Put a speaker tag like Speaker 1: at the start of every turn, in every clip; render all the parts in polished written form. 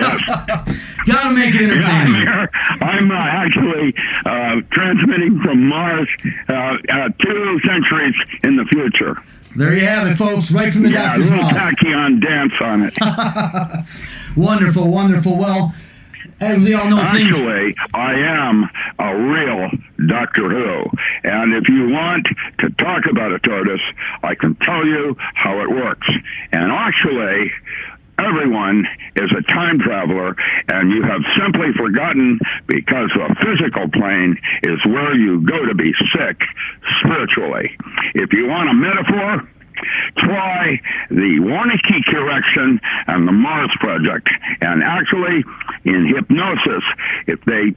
Speaker 1: Yes.
Speaker 2: Gotta make it entertaining.
Speaker 1: Yeah, I'm actually transmitting from Mars 2 centuries in the future.
Speaker 2: There you have it, folks, right from the doctor's
Speaker 1: a little
Speaker 2: mouth.
Speaker 1: tachyon dance on it.
Speaker 2: Wonderful, wonderful. Well, as we all know,
Speaker 1: actually, I am a real Doctor Who. And if you want to talk about a TARDIS, I can tell you how it works. And actually, everyone is a time traveler, and you have simply forgotten, because the physical plane is where you go to be sick spiritually. If you want a metaphor, try the Wernicke correction and the Mars Project. And actually, in hypnosis, if they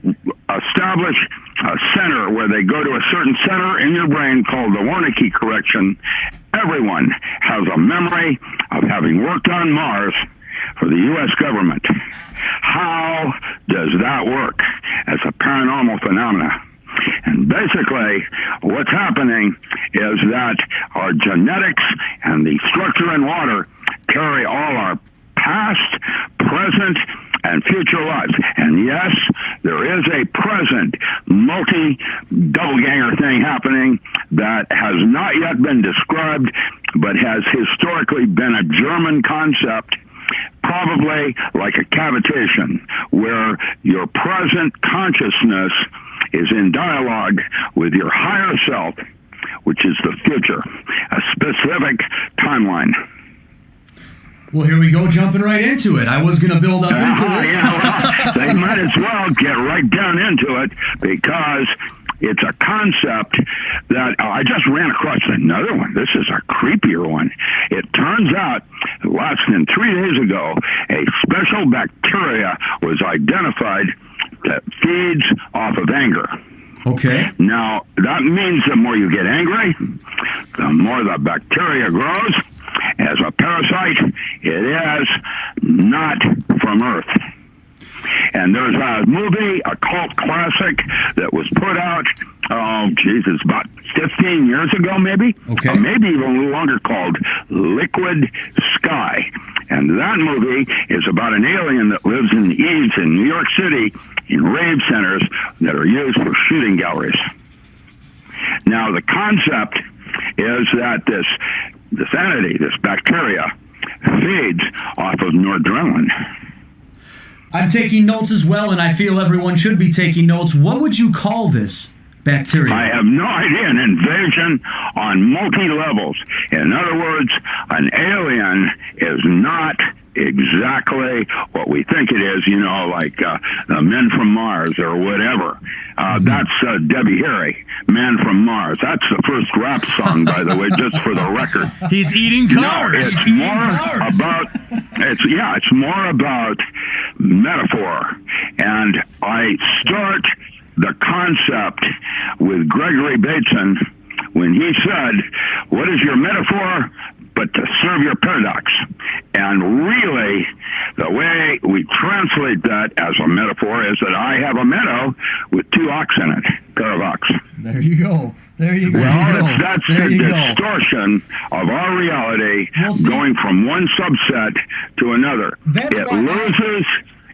Speaker 1: establish a center where they go to a certain center in your brain called the Wernicke correction, everyone has a memory of having worked on Mars for the U.S. government. How does that work as a paranormal phenomena? And basically, what's happening is that our genetics and the structure in water carry all our past, present, and future lives. And yes, there is a present multi-doubleganger thing happening that has not yet been described, but has historically been a German concept, probably like a cavitation, where your present consciousness is in dialogue with your higher self, which is the future, a specific timeline.
Speaker 2: Well, here we go, jumping right into it. I was going to build up into this.
Speaker 1: Yeah, well, they might as well get right down into it, because it's a concept that I just ran across another one. This is a creepier one. It turns out, less than 3 days ago, a special bacteria was identified that feeds off of anger.
Speaker 2: Okay.
Speaker 1: Now, that means the more you get angry, the more the bacteria grows. As a parasite, it is not from Earth. And there's a movie, a cult classic, that was put out, it's about 15 years ago, maybe?
Speaker 2: Okay.
Speaker 1: Maybe even a little longer, called Liquid Sky. And that movie is about an alien that lives in Eves in New York City, in rave centers that are used for shooting galleries. Now, the concept is that this entity, this bacteria, feeds off of noradrenaline.
Speaker 2: I'm taking notes as well, and I feel everyone should be taking notes. What would you call this bacteria?
Speaker 1: I have no idea. An invasion on multi-levels. In other words, an alien is not exactly what we think it is, like the Men from Mars or whatever. That's Debbie Harry, Man from Mars. That's the first rap song, by the way, just for the record.
Speaker 2: He's eating cars.
Speaker 1: No, it's more about metaphor. And I start the concept with Gregory Bateson when he said, "What is your metaphor but to serve your paradox?" And really, the way we translate that as a metaphor is that I have a meadow with 2 ox in it, pair of ox.
Speaker 2: There you go. There you go.
Speaker 1: Well, that's the distortion of our reality, going from one subset to another. It loses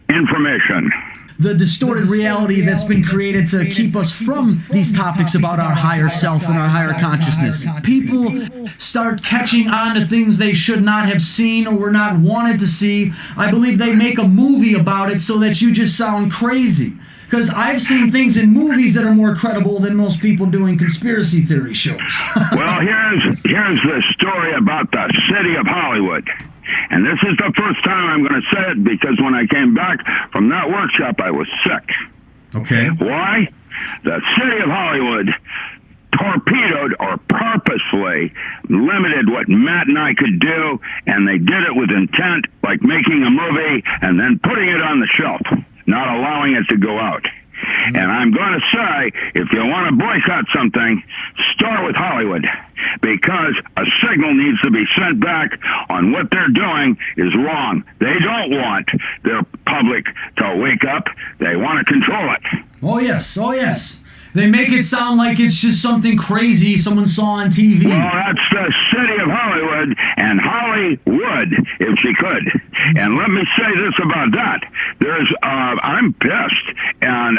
Speaker 1: information.
Speaker 2: The distorted reality that's been created to keep us from these topics about our higher self and our higher consciousness. People start catching on to things they should not have seen or were not wanted to see. I believe they make a movie about it so that you just sound crazy. Because I've seen things in movies that are more credible than most people doing conspiracy theory shows.
Speaker 1: Well, here's the story about the city of Hollywood. And this is the first time I'm going to say it, because when I came back from that workshop, I was sick.
Speaker 2: Okay.
Speaker 1: Why? The city of Hollywood torpedoed or purposefully limited what Matt and I could do, and they did it with intent, like making a movie and then putting it on the shelf, not allowing it to go out. And I'm going to say, if you want to boycott something, start with Hollywood, because a signal needs to be sent back on what they're doing is wrong. They don't want their public to wake up. They want to control it.
Speaker 2: Oh, yes. Oh, yes. They make it sound like it's just something crazy someone saw on TV.
Speaker 1: Well, that's the city of Hollywood, and Holly would if she could. And let me say this about that. I'm pissed, and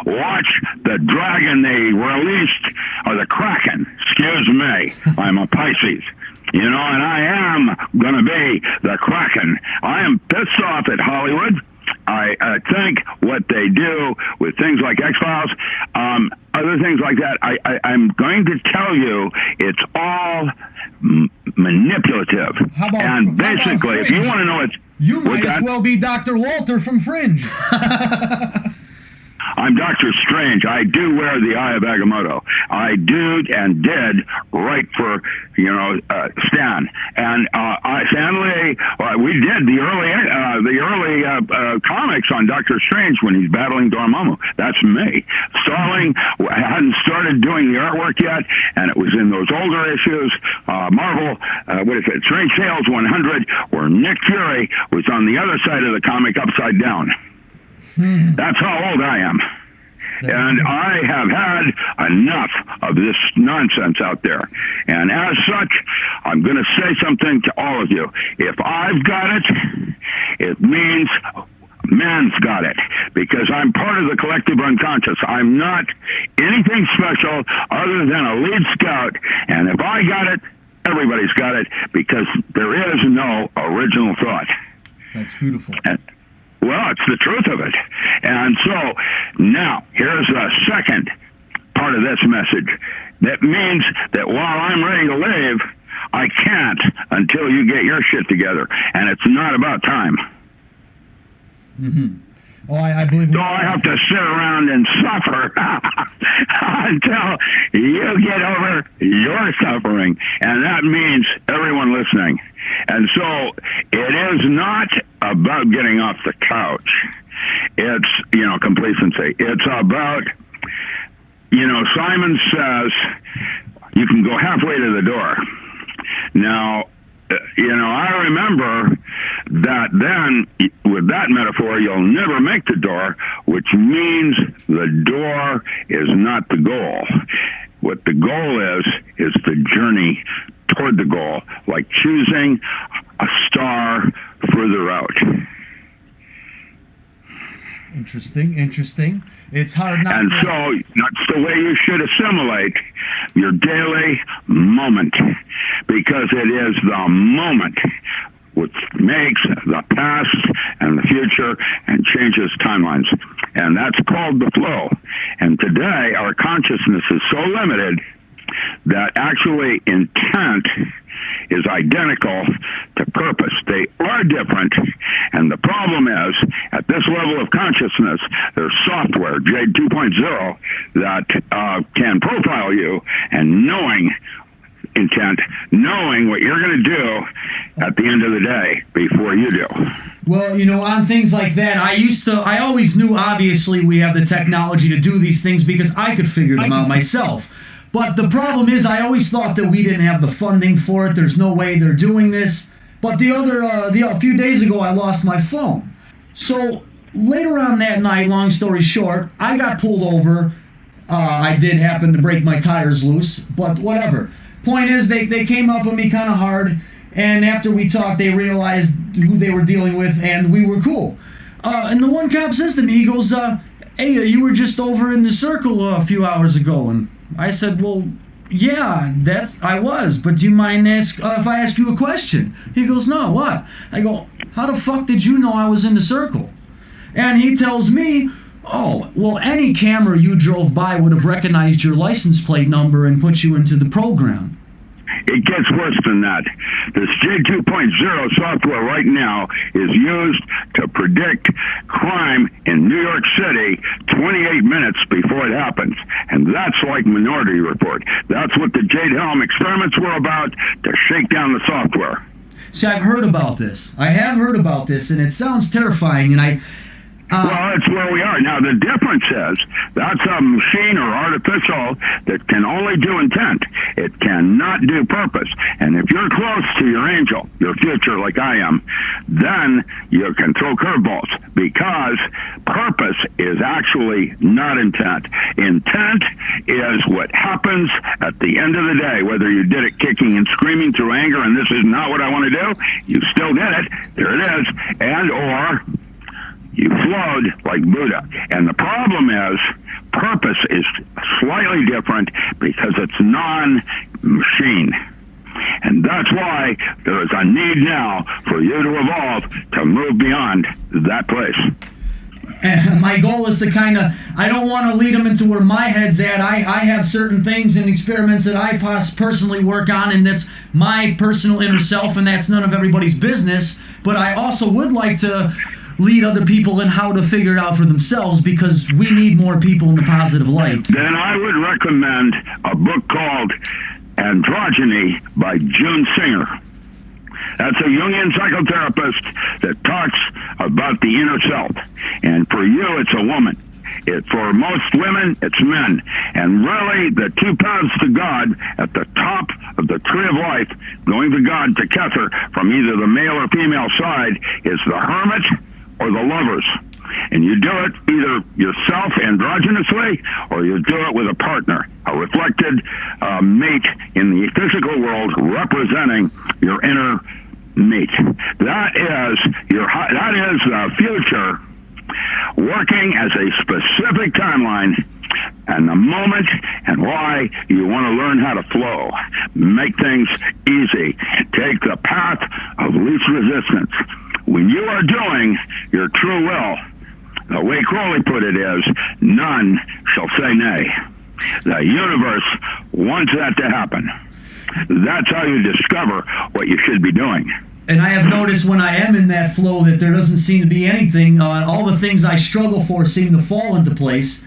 Speaker 1: watch the dragon they released, or the Kraken, excuse me, I'm a Pisces. And I am going to be the Kraken. I am pissed off at Hollywood. I think what they do with things like X-Files, other things like that, I'm going to tell you it's all manipulative. And basically, if you want to know it,
Speaker 3: you might as well be Dr. Walter from Fringe.
Speaker 1: I'm Dr. Strange. I do wear the Eye of Agamotto. I do and did write for, Stan. And Stan Lee, we did the early comics on Dr. Strange when he's battling Dormammu. That's me. Starling hadn't started doing the artwork yet, and it was in those older issues. Marvel, Strange Tales 100, where Nick Fury was on the other side of the comic upside down. That's how old I am. And I have had enough of this nonsense out there. And as such, I'm going to say something to all of you. If I've got it, it means man's got it. Because I'm part of the collective unconscious. I'm not anything special other than a lead scout. And if I got it, everybody's got it. Because there is no original thought.
Speaker 3: That's beautiful.
Speaker 1: Well, it's the truth of it. And so now, here's the second part of this message. That means that while I'm ready to leave, I can't until you get your shit together. And it's not about time.
Speaker 3: Oh, I believe.
Speaker 1: So I have to sit around and suffer until you get over your suffering. And that means everyone listening. And so it is not about getting off the couch. It's, complacency. It's about, Simon says you can go halfway to the door. Now, I remember that then, with that metaphor, you'll never make the door, which means the door is not the goal. What the goal is the journey toward the goal, like choosing a star further out.
Speaker 3: Interesting. It's hard not
Speaker 1: and
Speaker 3: to...
Speaker 1: so that's the way you should assimilate your daily moment, because it is the moment which makes the past and the future and changes timelines. And that's called the flow. And today, our consciousness is so limited that actually intent is identical to purpose. They are different, and the problem is, at this level of consciousness, there's software, Jade 2.0, that can profile you, and knowing intent, knowing what you're going to do at the end of the day before you do.
Speaker 2: Well, on things like that, I always knew, obviously, we have the technology to do these things because I could figure them out myself. But the problem is, I always thought that we didn't have the funding for it. There's no way they're doing this. But a few days ago, I lost my phone. So later on that night, long story short, I got pulled over. I did happen to break my tires loose, but whatever. Point is, they came up on me kind of hard, and after we talked, they realized who they were dealing with, and we were cool. And the one cop says to me, he goes, hey, you were just over in the circle a few hours ago. And I said, well, yeah, I was, but do you mind if I ask you a question? He goes, no, what? I go, how the fuck did you know I was in the circle? And he tells me, oh, well, any camera you drove by would have recognized your license plate number and put you into the program.
Speaker 1: It gets worse than that. This J2.0 software right now is used to predict crime in New York City 28 minutes before it happens. And that's like Minority Report. That's what the Jade Helm experiments were about, to shake down the software.
Speaker 2: See, I've heard about this. I have heard about this, and it sounds terrifying, and
Speaker 1: well, it's where we are. Now, the difference is that's a machine or artificial that can only do intent. It cannot do purpose. And if you're close to your angel, your future, like I am, then you can throw curveballs, because purpose is actually not intent. Intent is what happens at the end of the day, whether you did it kicking and screaming through anger and this is not what I want to do, you still did it, there it is, and or you flowed like Buddha. And the problem is, purpose is slightly different because it's non-machine. And that's why there is a need now for you to evolve to move beyond that place.
Speaker 2: And my goal is to I don't want to lead them into where my head's at. I have certain things and experiments that I personally work on, and that's my personal inner self, and that's none of everybody's business. But I also would like to lead other people in how to figure it out for themselves, because we need more people in the positive light.
Speaker 1: Then I would recommend a book called Androgyny by June Singer. That's a Jungian psychotherapist that talks about the inner self. And for you, it's a woman. For most women, it's men. And really, the two paths to God at the top of the tree of life, going to God to Kether from either the male or female side, is the hermit or the lovers. And you do it either yourself androgynously, or you do it with a partner, a reflected mate in the physical world representing your inner mate. That is the future working as a specific timeline and the moment and why you want to learn how to flow. Make things easy. Take the path of least resistance. When you are doing your true will, the way Crowley put it is, none shall say nay. The universe wants that to happen. That's how you discover what you should be doing.
Speaker 2: And I have noticed when I am in that flow that there doesn't seem to be anything. All the things I struggle for seem to fall into place.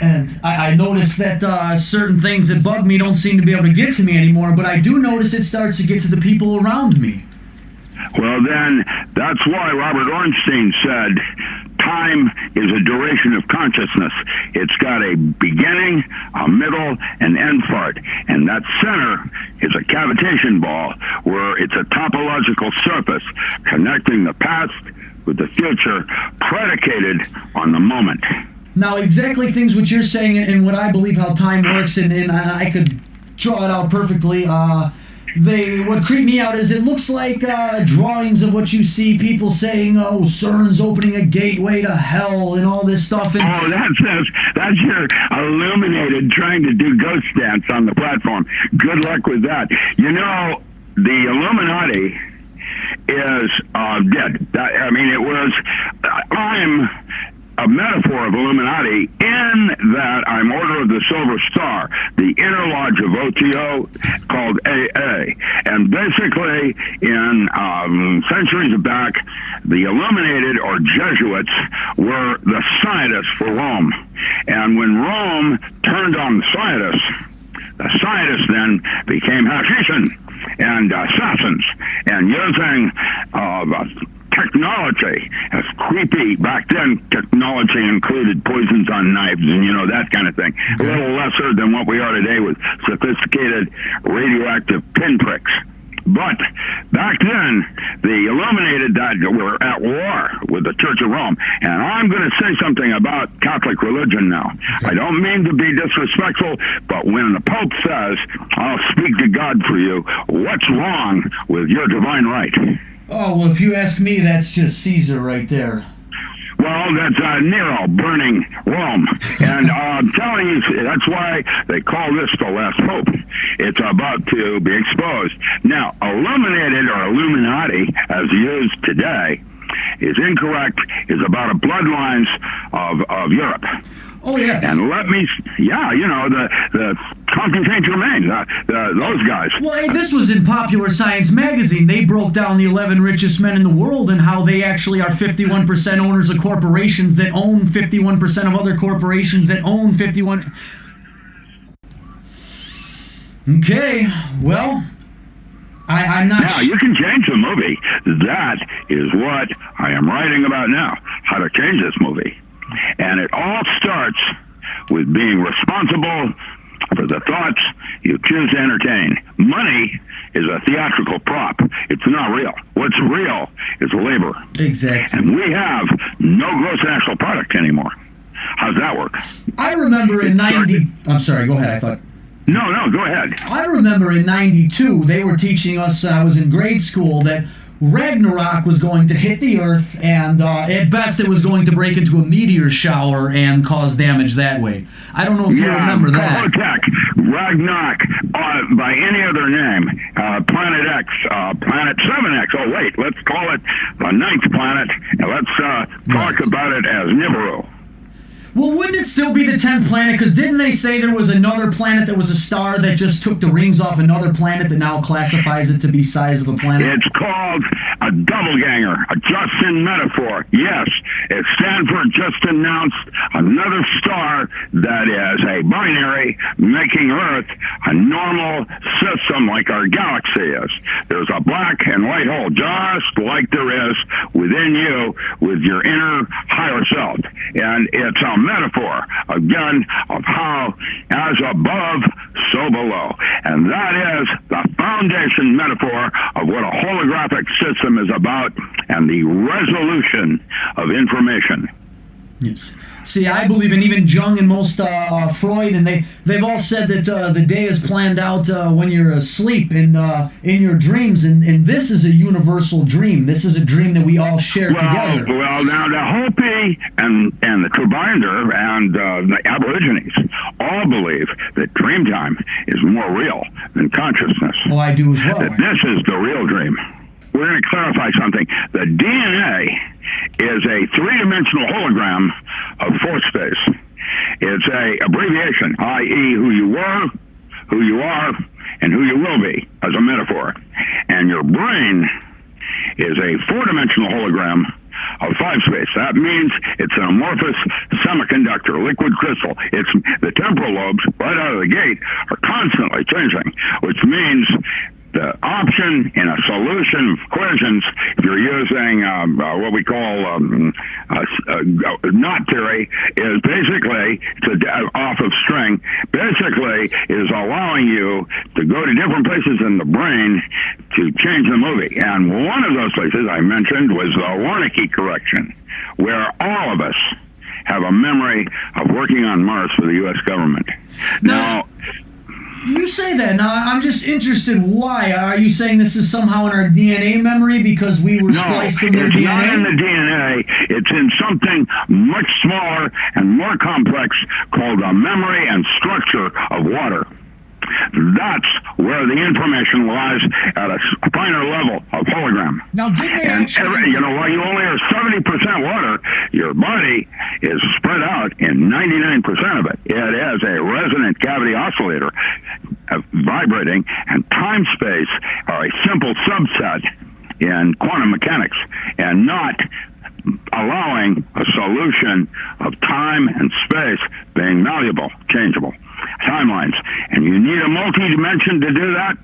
Speaker 2: And I notice that certain things that bug me don't seem to be able to get to me anymore, but I do notice it starts to get to the people around me.
Speaker 1: Well, then, that's why Robert Ornstein said, time is a duration of consciousness. It's got a beginning, a middle, and end part. And that center is a cavitation ball, where it's a topological surface connecting the past with the future, predicated on the moment.
Speaker 2: Now, exactly things what you're saying and what I believe how time works, and I could draw it out perfectly. What creeped me out is it looks like drawings of what you see people saying, oh, CERN's opening a gateway to hell and all this stuff. And
Speaker 1: that's your illuminated trying to do ghost dance on the platform. Good luck with that. You know, the Illuminati is dead. I'm a metaphor of Illuminati in that I'm Order of the Silver Star, the inner lodge of OTO called AA. And basically, in centuries back, the Illuminated or Jesuits were the scientists for Rome. And when Rome turned on the scientists then became Hashishans and assassins, and using technology, as creepy back then, technology included poisons on knives and that kind of thing. A little lesser than what we are today with sophisticated radioactive pinpricks. But back then, the Illuminated were at war with the Church of Rome. And I'm going to say something about Catholic religion now. I don't mean to be disrespectful, but when the Pope says, I'll speak to God for you, what's wrong with your divine right?
Speaker 2: Oh, well, if you ask me, that's just Caesar right there.
Speaker 1: Well, that's Nero burning Rome. And I'm telling you, that's why they call this the last pope. It's about to be exposed. Now, Illuminated or Illuminati, as used today, is incorrect, is about a bloodlines of Europe.
Speaker 2: Oh, yes.
Speaker 1: And the Comte Saint Germain, those guys.
Speaker 2: Well, hey, this was in Popular Science magazine. They broke down the 11 richest men in the world and how they actually are 51% owners of corporations that own 51% of other corporations that own 51. Okay, well, I'm not.
Speaker 1: Now, you can change the movie. That is what I am writing about now, how to change this movie. And it all starts with being responsible for the thoughts you choose to entertain. Money is a theatrical prop. It's not real. What's real is labor.
Speaker 2: Exactly.
Speaker 1: And we have no gross national product anymore. How's that work?
Speaker 2: I remember in 90... I'm sorry, go ahead. I thought...
Speaker 1: No, go ahead.
Speaker 2: I remember in 92, they were teaching us, I was in grade school, that Ragnarok was going to hit the Earth, and at best it was going to break into a meteor shower and cause damage that way. I don't know if you remember that.
Speaker 1: Ragnarok, by any other name, Planet X, Planet 7X. Oh, wait, let's call it the 9th planet, and let's talk about it as Nibiru.
Speaker 2: Well, wouldn't it still be the 10th planet? Because didn't they say there was another planet that was a star that just took the rings off another planet that now classifies it to be size of a planet?
Speaker 1: It's called a doubleganger, a Justin metaphor. Yes, Stanford just announced another star that is a binary, making Earth a normal system like our galaxy is. There's a black and white hole, just like there is within you with your inner higher self. And it's a metaphor, again, of how as above, so below. And that is the foundation metaphor of what a holographic system is about and the resolution of information.
Speaker 2: Yes. See, I believe in even Jung and most Freud, and they've all said that the day is planned out when you're asleep in your dreams, and this is a universal dream. This is a dream that we all share together.
Speaker 1: Well, now the Hopi and the Turbinder and the Aborigines all believe that dream time is more real than consciousness.
Speaker 2: Oh, I do as well.
Speaker 1: That this is the real dream. We're going to clarify something. The DNA is a three-dimensional hologram of force space. It's a abbreviation, i.e. who you were, who you are, and who you will be, as a metaphor. And your brain is a four-dimensional hologram of five space. That means it's an amorphous semiconductor, liquid crystal. It's the temporal lobes, right out of the gate, are constantly changing, which means the option in a solution of equations, if you're using what we call knot theory, is basically, off of string, basically is allowing you to go to different places in the brain to change the movie. And one of those places I mentioned was the Wernicke correction, where all of us have a memory of working on Mars for the U.S. government. Now
Speaker 2: you say that. Now, I'm just interested, why? Are you saying this is somehow in our DNA memory because we were spliced from their DNA?
Speaker 1: No, it's not in the DNA. It's in something much smaller and more complex called the memory and structure of water. That's where the information lies at a finer level of hologram.
Speaker 3: Now, did they actually...
Speaker 1: while you only are 70% water, your body is spread out in 99% of it. It is a resonant cavity oscillator vibrating, and time-space are a simple subset in quantum mechanics, and not allowing a solution of time and space being malleable, changeable timelines. And you need a multi-dimension to do that,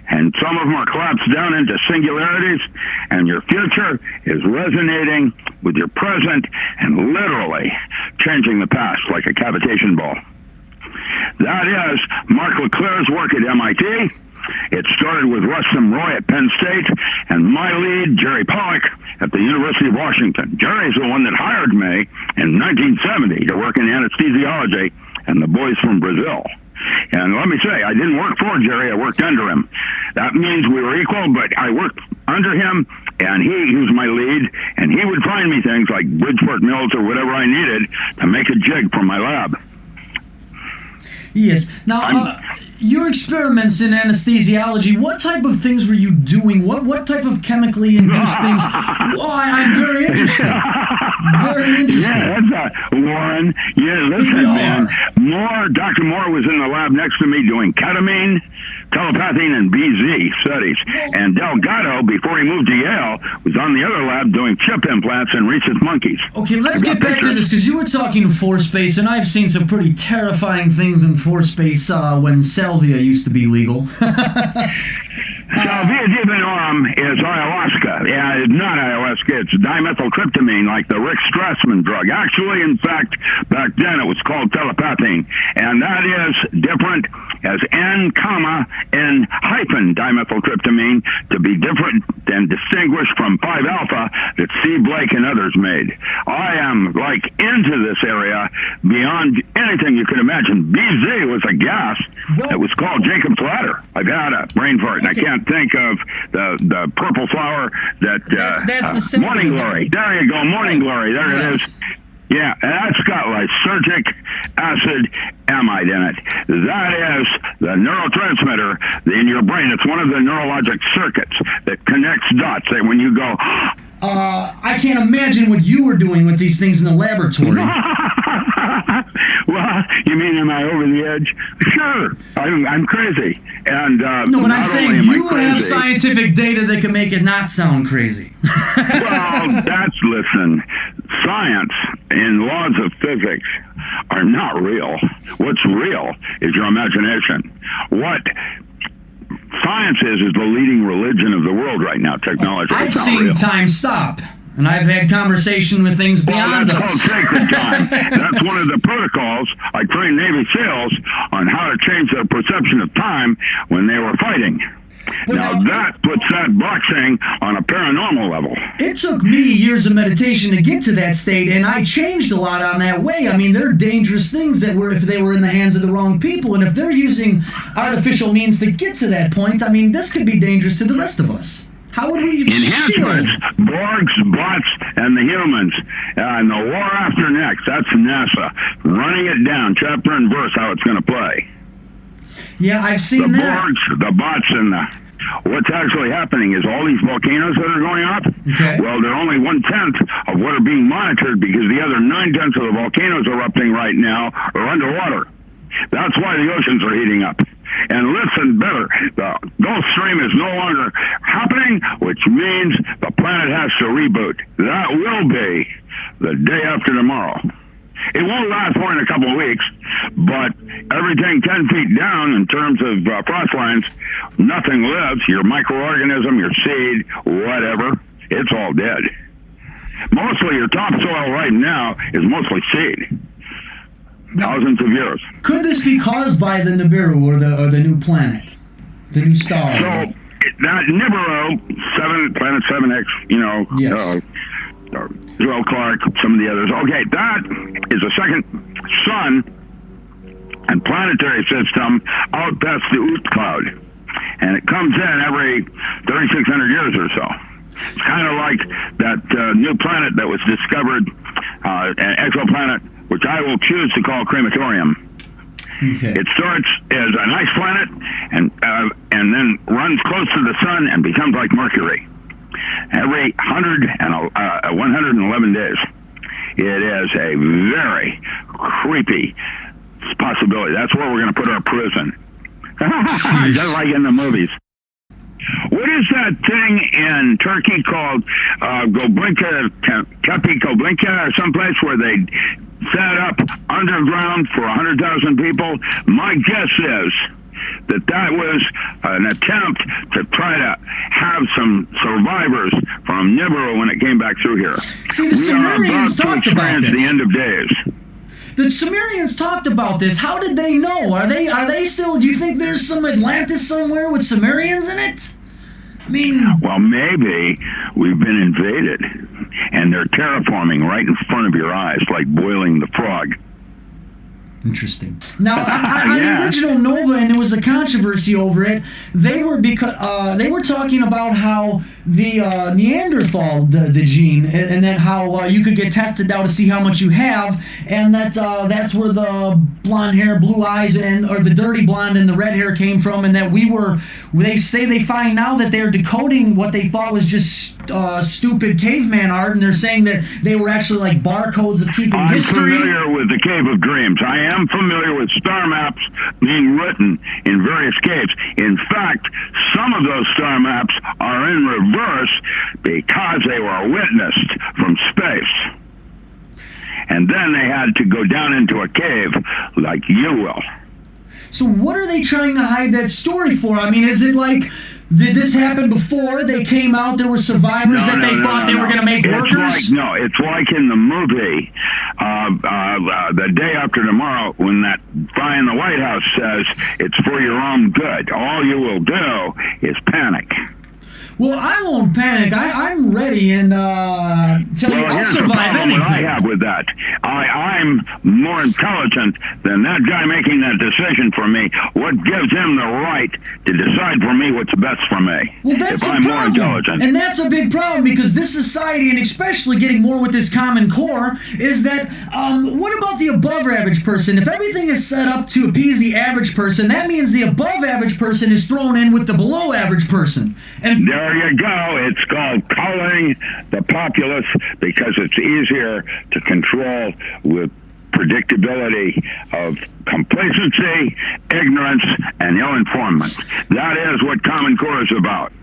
Speaker 1: and some of them are collapsed down into singularities, and your future is resonating with your present and literally changing the past like a cavitation ball. That is Mark LeClair's work at MIT. It started with Rustam Roy at Penn State, and my lead, Jerry Pollack, at the University of Washington. Jerry's the one that hired me in 1970 to work in anesthesiology, and the boys from Brazil. And let me say, I didn't work for Jerry, I worked under him. That means we were equal, but I worked under him, and he was my lead, and he would find me things like Bridgeport Mills or whatever I needed to make a jig for my lab.
Speaker 2: Yes. Now, your experiments in anesthesiology, what type of things were you doing? What type of chemically induced things? I'm very interested. Very interesting.
Speaker 1: Yeah, that's Warren. Yeah, listen, man. Dr. Moore was in the lab next to me doing ketamine, telepathy, and BZ studies. And Delgado, before he moved to Yale, was on the other lab doing chip implants in rhesus monkeys.
Speaker 2: Okay, let's get back to this, because you were talking force space, and I've seen some pretty terrifying things in force space when salvia used to be legal.
Speaker 1: Salvia divinorum is ayahuasca. Yeah, it's not ayahuasca. It's dimethyltryptamine, like the Rick Strassman drug. Actually, in fact, back then it was called telepathine. And that is different as N, comma, N hyphen dimethyltryptamine to be different and distinguished from 5-alpha that C. Blake and others made. I am like into this area beyond anything you could imagine. BZ was a gas that was called Jacob's Ladder. I've had a brain fart, and I can't think of the purple flower that
Speaker 3: that's the
Speaker 1: Morning Glory. There you go, Morning Glory. There it is. Yeah, and that's got lysergic acid amide in it. That is the neurotransmitter in your brain. It's one of the neurologic circuits that connects dots. That when you go,
Speaker 2: I can't imagine what you were doing with these things in the laboratory.
Speaker 1: well, you mean am I over the edge? Sure, I'm crazy. And
Speaker 2: no, but I'm saying you have scientific data that can make it not sound crazy.
Speaker 1: Well, listen, science and laws of physics are not real. What's real is your imagination. What science is the leading religion of the world right now, technology.
Speaker 2: I've seen time stop. And I've had conversation with things beyond us.
Speaker 1: That's called sacred time. That's one of the protocols. I trained Navy SEALs on how to change their perception of time when they were fighting. Now that puts that boxing on a paranormal level.
Speaker 2: It took me years of meditation to get to that state, and I changed a lot on that way. I mean, they're dangerous things that were if they were in the hands of the wrong people, and if they're using artificial means to get to that point, I mean, this could be dangerous to the rest of us. How would we
Speaker 1: Enhancements, Borgs, bots, and the humans. And the war after next, that's NASA. Running it down, chapter and verse, how it's going to play.
Speaker 2: Yeah, I've seen that.
Speaker 1: The Borgs, the bots, and what's actually happening is all these volcanoes that are going up, well, they're only 1/10 of what are being monitored because the other 9/10 of the volcanoes erupting right now are underwater. That's why the oceans are heating up. And listen better, the Gulf Stream is no longer happening, which means the planet has to reboot. That will be the day after tomorrow. It won't last more than a couple of weeks, but everything 10 feet down in terms of frost lines, nothing lives. Your microorganism, your seed, whatever, it's all dead. Mostly your topsoil right now is mostly seed. Thousands of years.
Speaker 2: Could this be caused by the Nibiru or the new planet, the new star?
Speaker 1: So that Nibiru, planet 7X,
Speaker 2: Yes.
Speaker 1: Joel Clark, some of the others. Okay, that is a second sun and planetary system out past the Oort cloud, and it comes in every 3,600 years or so. It's kind of like that new planet that was discovered, an exoplanet, which I will choose to call crematorium.
Speaker 2: Okay.
Speaker 1: It starts as a nice planet and then runs close to the sun and becomes like Mercury. Every 111 days. It is a very creepy possibility. That's where we're going to put our prison. Just like in the movies. What is that thing in Turkey called Goblinka, Tepe Goblinka, or someplace where they set up underground for 100,000 people? My guess is that was an attempt to try to have some survivors from Nibiru when it came back through here.
Speaker 2: See, the Sumerians talked about this.
Speaker 1: The end of days.
Speaker 2: The Sumerians talked about this. How did they know? Are they still? Do you think there's some Atlantis somewhere with Sumerians in it? I mean,
Speaker 1: well, maybe we've been invaded, and they're terraforming right in front of your eyes, like boiling the frog.
Speaker 2: Interesting. Now, on the original Nova, and there was a controversy over it. They were talking about how the Neanderthal, the gene, and then how you could get tested now to see how much you have, and that's where the blonde hair, blue eyes, or the dirty blonde and the red hair came from, and that they say they find now that they're decoding what they thought was just stupid caveman art, and they're saying that they were actually like barcodes of keeping history.
Speaker 1: I'm familiar with the Cave of Dreams. I am familiar with star maps being written in various caves. In fact, some of those star maps are in reverse because they were witnessed from space. And then they had to go down into a cave like you will.
Speaker 2: So what are they trying to hide that story for? I mean, is it like Did this happen before they came out? There were survivors that they thought they were going to make workers?
Speaker 1: It's like in the movie, The Day After Tomorrow, when that guy in the White House says it's for your own good. All you will do is panic.
Speaker 2: Well, I won't panic. I'm ready, and tell you, I'll survive anything.
Speaker 1: What I have with that, I'm more intelligent than that guy making that decision for me. What gives him the right to decide for me what's best for me?
Speaker 2: Well, that's
Speaker 1: if
Speaker 2: a
Speaker 1: I'm
Speaker 2: problem.
Speaker 1: more intelligent.
Speaker 2: And that's a big problem, because this society, and especially getting more with this Common Core, is that what about the above average person? If everything is set up to appease the average person, that means the above average person is thrown in with the below average person. And
Speaker 1: there you go. It's called culling the populace, because it's easier to control with predictability of complacency, ignorance, and ill-informment. That is what Common Core is about.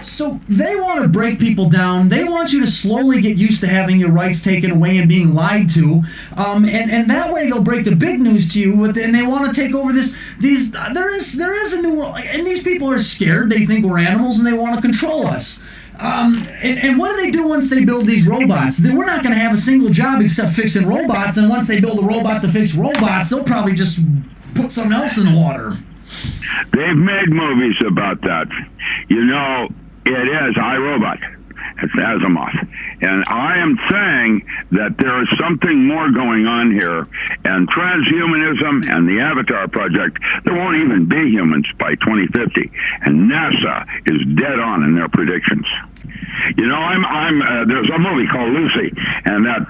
Speaker 2: So they want to break people down. They want you to slowly get used to having your rights taken away and being lied to, and that way they'll break the big news to you. And they want to take over this. There is a new world, and these people are scared. They think we're animals, and they want to control us. And what do they do once they build these robots? We're not going to have a single job except fixing robots. And once they build a robot to fix robots, they'll probably just put something else in the water.
Speaker 1: They've made movies about that. You know, it is iRobot. It's Asimov. And I am saying that there is something more going on here. And transhumanism and the Avatar Project, there won't even be humans by 2050. And NASA is dead on in their predictions. You know, there's a movie called Lucy, and that,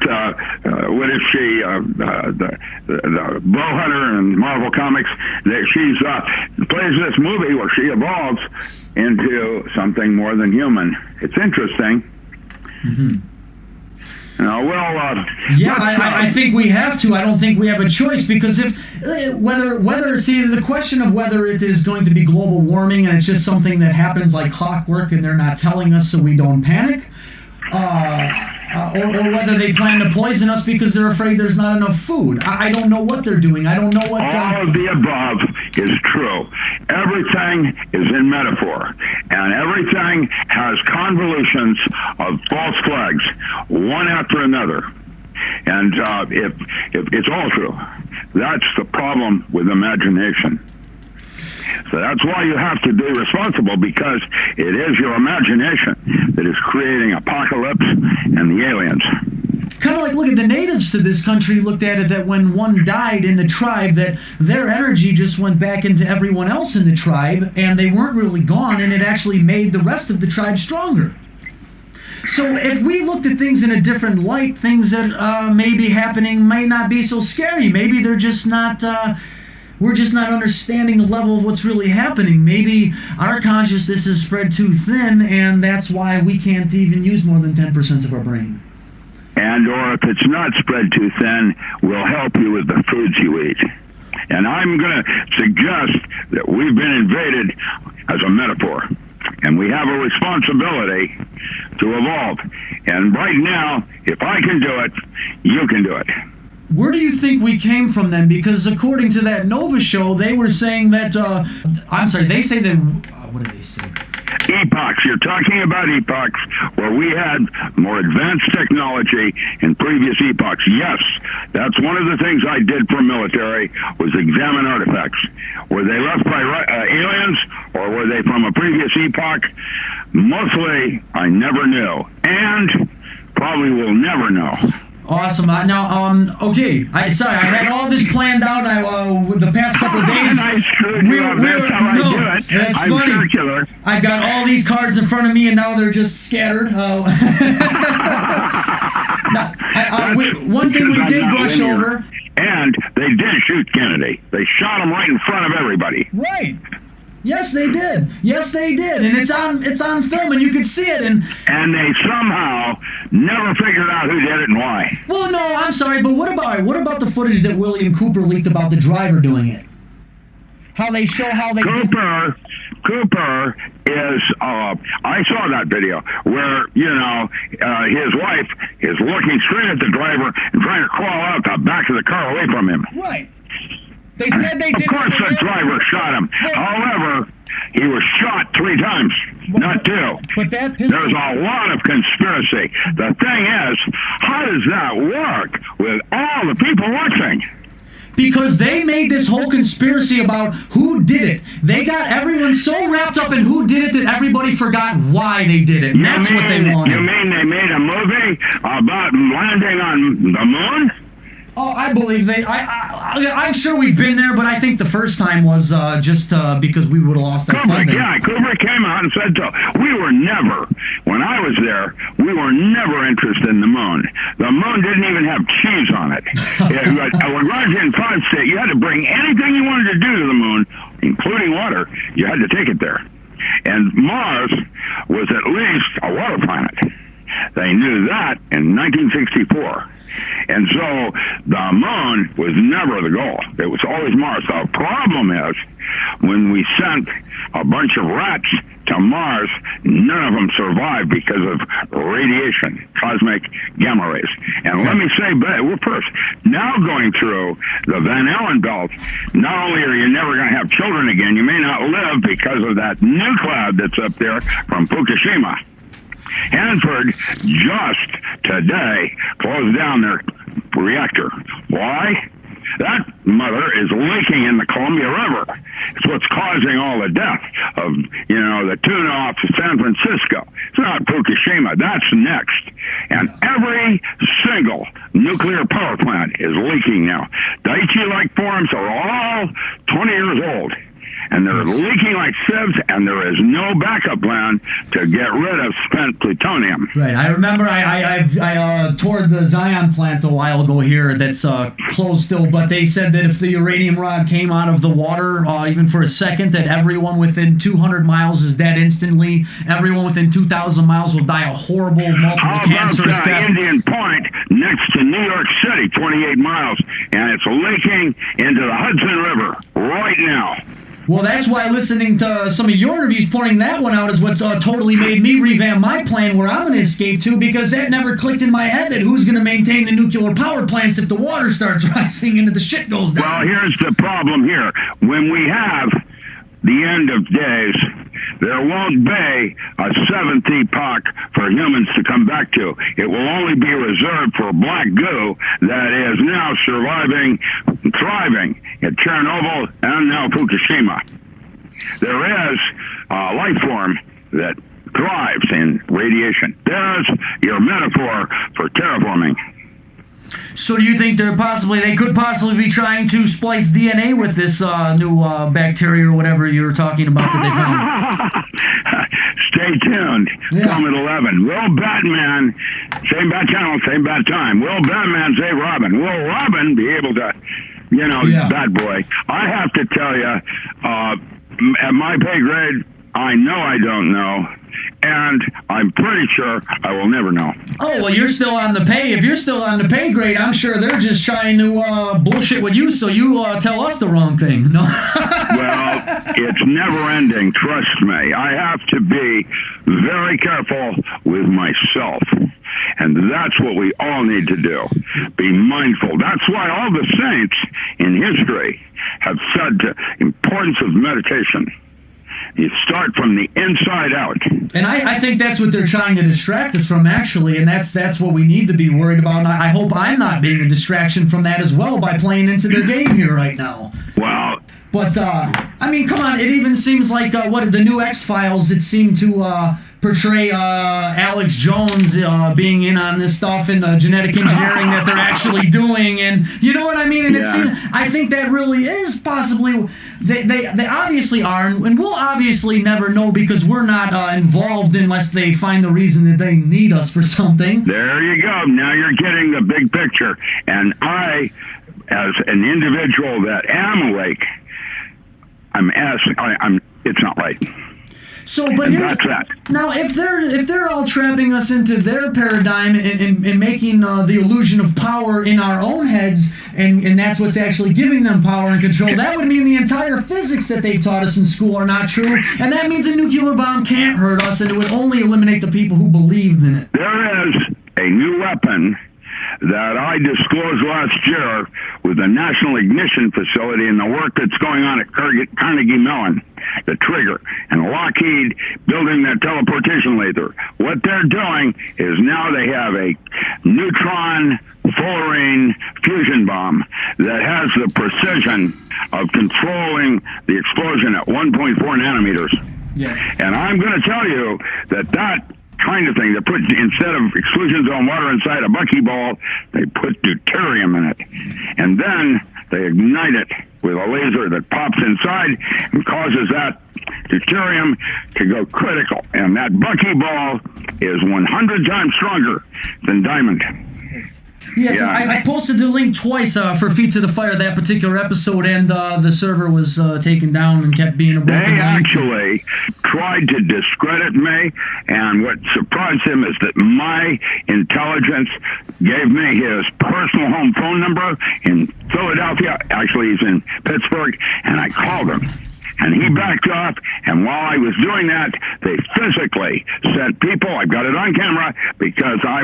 Speaker 1: what is she, the bow hunter in Marvel Comics, that she's, plays this movie where she evolves into something more than human. It's interesting.
Speaker 2: Mm-hmm.
Speaker 1: I
Speaker 2: think we have to. I don't think we have a choice, because if the question of whether it is going to be global warming and it's just something that happens like clockwork and they're not telling us so we don't panic, or whether they plan to poison us because they're afraid there's not enough food. I don't know what they're doing. I don't know what.
Speaker 1: All of the above is true. Everything is in metaphor, and everything has convolutions of false flags, one after another. And if it's all true, that's the problem with imagination. So that's why you have to be responsible, because it is your imagination that is creating apocalypse and the aliens.
Speaker 2: Kind of like, look at the natives to this country looked at it that when one died in the tribe, that their energy just went back into everyone else in the tribe, and they weren't really gone, and it actually made the rest of the tribe stronger. So if we looked at things in a different light, things that may be happening may not be so scary. Maybe they're just not... we're just not understanding the level of what's really happening. Maybe our consciousness is spread too thin, and that's why we can't even use more than 10% of our brain.
Speaker 1: And or if it's not spread too thin, we'll help you with the foods you eat. And I'm going to suggest that we've been invaded as a metaphor, and we have a responsibility to evolve. And right now, if I can do it, you can do it.
Speaker 2: Where do you think we came from then? Because according to that Nova show, they were saying that, they say that, what did they say?
Speaker 1: Epochs. You're talking about epochs where we had more advanced technology in previous epochs. Yes, that's one of the things I did for military, was examine artifacts. Were they left by aliens, or were they from a previous epoch? Mostly, I never knew, and probably will never know.
Speaker 2: Awesome. Okay. I had all this planned out. The past couple of days.
Speaker 1: That's how I do it.
Speaker 2: That's
Speaker 1: I'm
Speaker 2: funny.
Speaker 1: circular.
Speaker 2: I've got all these cards in front of me, and now they're just scattered. One thing we did brush over.
Speaker 1: And they did shoot Kennedy. They shot him right in front of everybody.
Speaker 2: Right. Yes, they did. And it's on film, and you could see it. And
Speaker 1: they somehow never figured out who did it and why.
Speaker 2: Well, no, I'm sorry, but what about the footage that William Cooper leaked about the driver doing it? How they show how they...
Speaker 1: Cooper is, I saw that video where, his wife is looking straight at the driver and trying to crawl out the back of the car away from him.
Speaker 2: Right.
Speaker 3: They said they did.
Speaker 1: Of course the driver shot him. However, he was shot 3 times, not 2.
Speaker 3: But that pistol...
Speaker 1: There's a lot of conspiracy. The thing is, how does that work with all the people watching?
Speaker 2: Because they made this whole conspiracy about who did it. They got everyone so wrapped up in who did it that everybody forgot why they did it. And that's what they wanted.
Speaker 1: You mean they made a movie about landing on the moon?
Speaker 2: Oh, I believe they. I'm sure we've been there, but I think the first time was just because we would have lost our funding.
Speaker 1: Yeah, Kubrick came out and said so. We were never, when I was there, we were never interested in the moon. The moon didn't even have cheese on it. Lagrangian 5 state, you had to bring anything you wanted to do to the moon, including water. You had to take it there. And Mars was at least a water planet. They knew that in 1964. And so the moon was never the goal. It was always Mars. The problem is, when we sent a bunch of rats to Mars, none of them survived because of radiation, cosmic gamma rays. And let me say, we're first, now going through the Van Allen belt, not only are you never going to have children again, you may not live because of that new cloud that's up there from Fukushima. Hanford just today closed down their reactor. Why? That mother is leaking in the Columbia River. It's what's causing all the death of, the tuna off San Francisco. It's not Fukushima. That's next. And every single nuclear power plant is leaking now. Daiichi-like forms are all 20 years old. And they're leaking like sieves, and there is no backup plan to get rid of spent plutonium.
Speaker 2: Right. I remember I toured the Zion plant a while ago here that's closed still, but they said that if the uranium rod came out of the water, even for a second, that everyone within 200 miles is dead instantly. Everyone within 2,000 miles will die a horrible, multiple cancerous death.
Speaker 1: Indian Point next to New York City, 28 miles, and it's leaking into the Hudson River right now.
Speaker 2: Well, that's why listening to some of your interviews pointing that one out is what's totally made me revamp my plan where I'm going to escape to, because that never clicked in my head that who's going to maintain the nuclear power plants if the water starts rising and the shit goes down.
Speaker 1: Well, here's the problem here. When we have the end of days, there won't be a 7th epoch for humans to come back to. It will only be reserved for black goo that is now surviving, thriving at Chernobyl and now Fukushima. There is a life form that thrives in radiation. There's your metaphor for terraforming.
Speaker 2: So do you think they could possibly be trying to splice DNA with this new bacteria or whatever you were talking about that they found?
Speaker 1: Stay tuned. Film at 11. Will Batman, same bad channel, same bad time. Will Batman save Robin? Will Robin be able to, bad boy? I have to tell you, at my pay grade, I know I don't know. And I'm pretty sure I will never know.
Speaker 2: Oh, well, you're still on the pay. If you're still on the pay grade, I'm sure they're just trying to bullshit with you so you tell us the wrong thing. No.
Speaker 1: Well, it's never ending, trust me. I have to be very careful with myself. And that's what we all need to do. Be mindful. That's why all the saints in history have said the importance of meditation. You start from the inside out.
Speaker 2: And I think that's what they're trying to distract us from, actually, and that's what we need to be worried about. And I hope I'm not being a distraction from that as well by playing into their game here right now.
Speaker 1: Well...
Speaker 2: But, I mean, come on, it even seems like, the new X-Files, it seemed to portray Alex Jones being in on this stuff and genetic engineering that they're actually doing, and you know what I mean? And it seems, I think that really is possibly, they obviously are, and we'll obviously never know because we're not involved unless they find the reason that they need us for something.
Speaker 1: There you go. Now you're getting the big picture. And I, as an individual that am awake, it's not right.
Speaker 2: So, but
Speaker 1: that's that.
Speaker 2: Now, if they're all trapping us into their paradigm and making the illusion of power in our own heads, and that's what's actually giving them power and control, that would mean the entire physics that they've taught us in school are not true, and that means a nuclear bomb can't hurt us, and it would only eliminate the people who believed in it.
Speaker 1: There is a new weapon that I disclosed last year with the National Ignition Facility and the work that's going on at Carnegie Mellon, the Trigger, and Lockheed building that teleportation laser. What they're doing is now they have a neutron fullerene fusion bomb that has the precision of controlling the explosion at 1.4 nanometers.
Speaker 3: Yes.
Speaker 1: And I'm going to tell you that kind of thing, they put, instead of exclusion zone water inside a buckyball, they put deuterium in it. And then they ignite it with a laser that pops inside and causes that deuterium to go critical. And that buckyball is 100 times stronger than diamond.
Speaker 2: Yes,
Speaker 1: Yeah.
Speaker 2: I posted the link twice for Feet to the Fire, that particular episode, and the server was taken down and kept being a broken
Speaker 1: They
Speaker 2: link.
Speaker 1: actually tried to discredit me, and what surprised him is that my intelligence gave me his personal home phone number in Philadelphia. Actually, he's in Pittsburgh, and I called him. And he backed off, and while I was doing that, they physically sent people, I've got it on camera, because I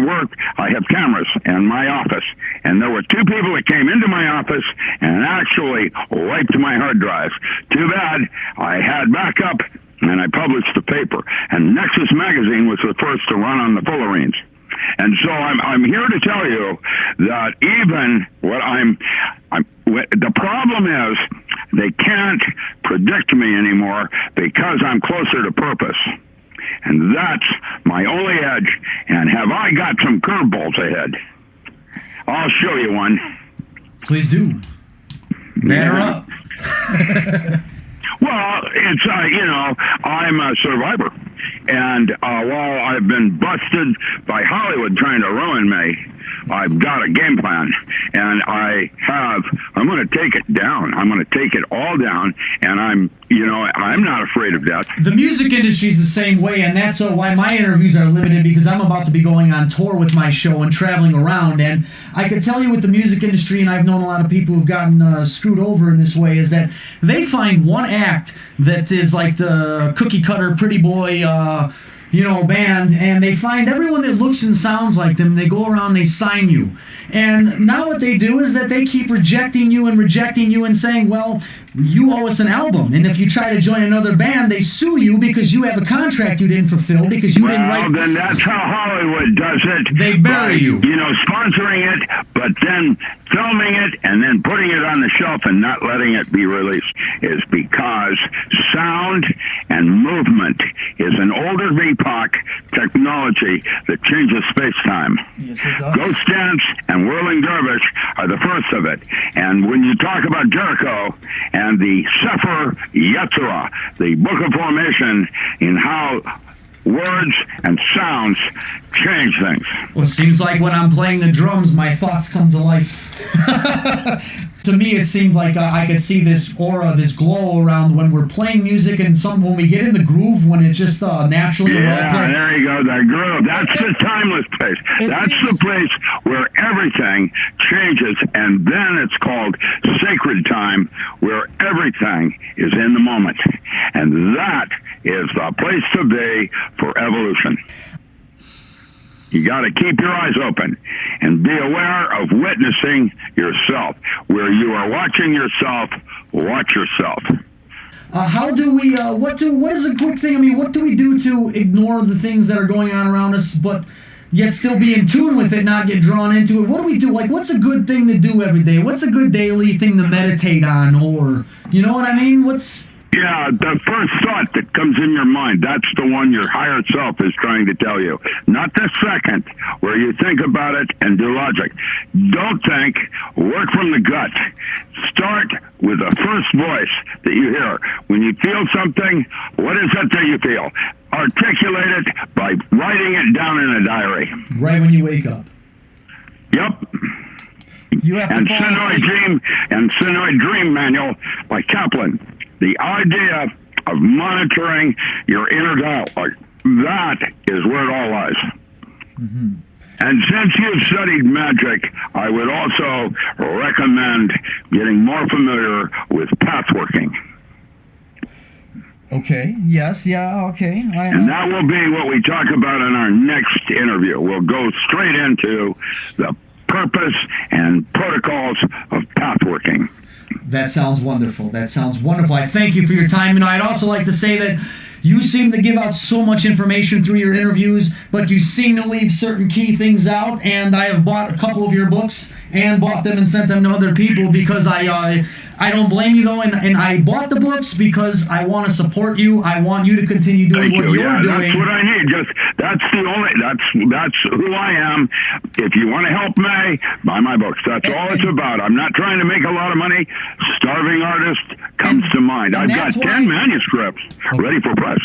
Speaker 1: have cameras in my office, and there were 2 people that came into my office and actually wiped my hard drive. Too bad, I had backup, and I published the paper, and Nexus Magazine was the first to run on the fullerenes. And so I'm here to tell you that even what the problem is they can't predict me anymore because I'm closer to purpose. And that's my only edge. And have I got some curveballs ahead? I'll show you one.
Speaker 2: Please do. Batter up.
Speaker 1: Well, it's, I'm a survivor. And while I've been busted by Hollywood trying to ruin me, I've got a game plan. And I'm going to take it down. I'm going to take it all down. And I'm not afraid of death.
Speaker 2: The music industry's the same way, and that's why my interviews are limited, because I'm about to be going on tour with my show and traveling around. And I can tell you with the music industry, and I've known a lot of people who've gotten screwed over in this way, is that they find one act that is like the cookie cutter pretty boy band, and they find everyone that looks and sounds like them, they go around, they sign you. And now what they do is that they keep rejecting you and saying, well, you owe us an album. And if you try to join another band, they sue you because you have a contract you didn't fulfill because you didn't write.
Speaker 1: Well, then that's how Hollywood does it.
Speaker 2: They bury you.
Speaker 1: Sponsoring it, but then filming it and then putting it on the shelf and not letting it be released is because sound and movement is an older epoch technology that changes space-time.
Speaker 2: Yes, it does.
Speaker 1: Ghost dance and whirling dervish are the first of it. And when you talk about Jericho and the Sefer Yetzirah, the Book of Formation, in how words and sounds change things.
Speaker 2: Well, it seems like when I'm playing the drums, my thoughts come to life. To me, it seemed like I could see this aura, this glow around when we're playing music, and when we get in the groove, when it's just naturally well played.
Speaker 1: There you go, the groove. That's the timeless place. That's the place where everything changes, and then it's called sacred time, where everything is in the moment. And that is the place to be for evolution. You got to keep your eyes open and be aware of witnessing yourself. Where you are watching yourself, watch yourself.
Speaker 2: How do we, what is a quick thing? I mean, what do we do to ignore the things that are going on around us, but yet still be in tune with it, not get drawn into it? What do we do? Like, what's a good thing to do every day? What's a good daily thing to meditate on? Or, you know what I mean?
Speaker 1: Yeah, the first thought that comes in your mind, that's the one your higher self is trying to tell you. Not the second, where you think about it and do logic. Don't think, work from the gut. Start with the first voice that you hear. When you feel something, what is it that you feel? Articulate it by writing it down in a diary.
Speaker 2: Right when you wake up.
Speaker 1: Yep. And Synoid Dream Manual by Kaplan. The idea of monitoring your inner dialogue, that is where it all lies. Mm-hmm. And since you've studied magic, I would also recommend getting more familiar with pathworking.
Speaker 3: Okay, yes, yeah, okay.
Speaker 1: And that will be what we talk about in our next interview. We'll go straight into the purpose purpose and protocols of pathworking.
Speaker 2: That sounds wonderful. That sounds wonderful. I thank you for your time. And I'd also like to say that you seem to give out so much information through your interviews, but you seem to leave certain key things out. And I have bought a couple of your books and bought them and sent them to other people because I don't blame you though, and I bought the books because I want to support you. I want you to continue doing what you're doing.
Speaker 1: That's what I need. That's who I am. If you want to help me, buy my books. That's all it's about. I'm not trying to make a lot of money. Starving artist comes to mind. I've got 10 manuscripts ready for press.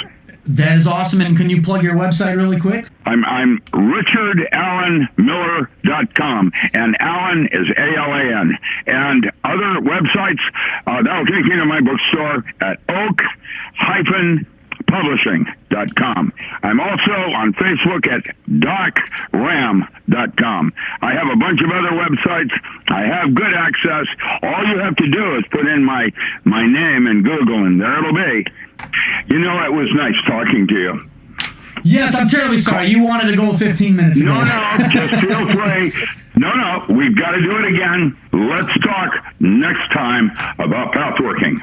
Speaker 2: That is awesome. And can you plug your website really quick?
Speaker 1: I'm richardallanmiller.com, and Allan is A-L-A-N. And other websites, that'll take you to my bookstore at oak-publishing.com. I'm also on Facebook at docram.com. I have a bunch of other websites. I have good access. All you have to do is put in my name in Google, and there it'll be. You know, it was nice talking to you.
Speaker 2: Yes, I'm terribly sorry. You wanted to go 15 minutes ago.
Speaker 1: No, just feel free. No, we've got to do it again. Let's talk next time about pathworking.